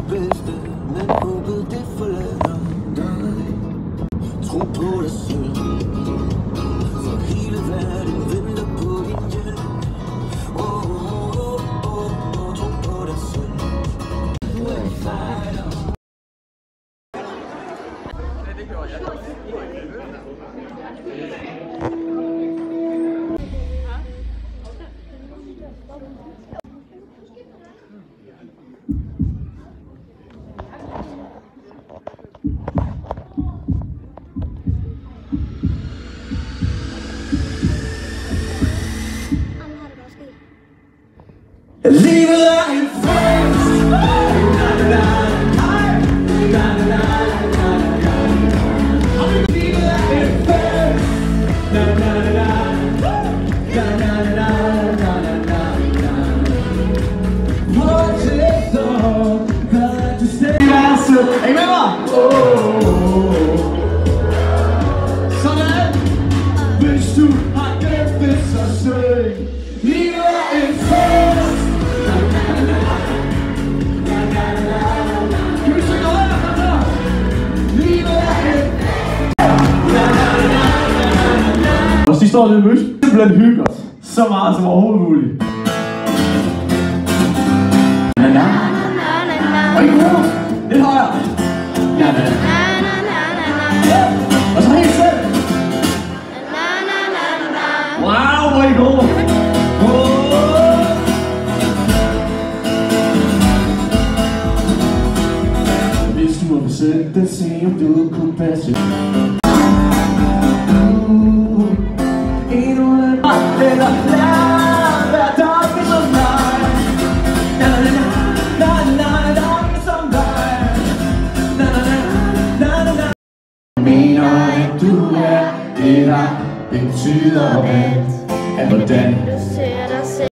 bedste, men håbet det forlader dig. Tro på dig selv, for hele verden venter på din hjælp. Tro på dig selv. Du er en fighter. Det gjorde jeg. Livet er en fest. Livet er en fest. Er I med mig? Sådan. Hvis du har glemt det, så syng. Livet er en fest. Kan vi synge noget her? Livet er en fest. Og de står lidt møs. Simpelthen hygger os så meget som overhovedet muligt. Og I gode? Lidt højere. Og så helt selv. Wow, hvor er I gode. Hvis du må besøge den, se om du kunne passe. Endnu en eller lad være dobbelt som mig. Dobbelt som dig. Mener at du er det der betyder alt. At hvordan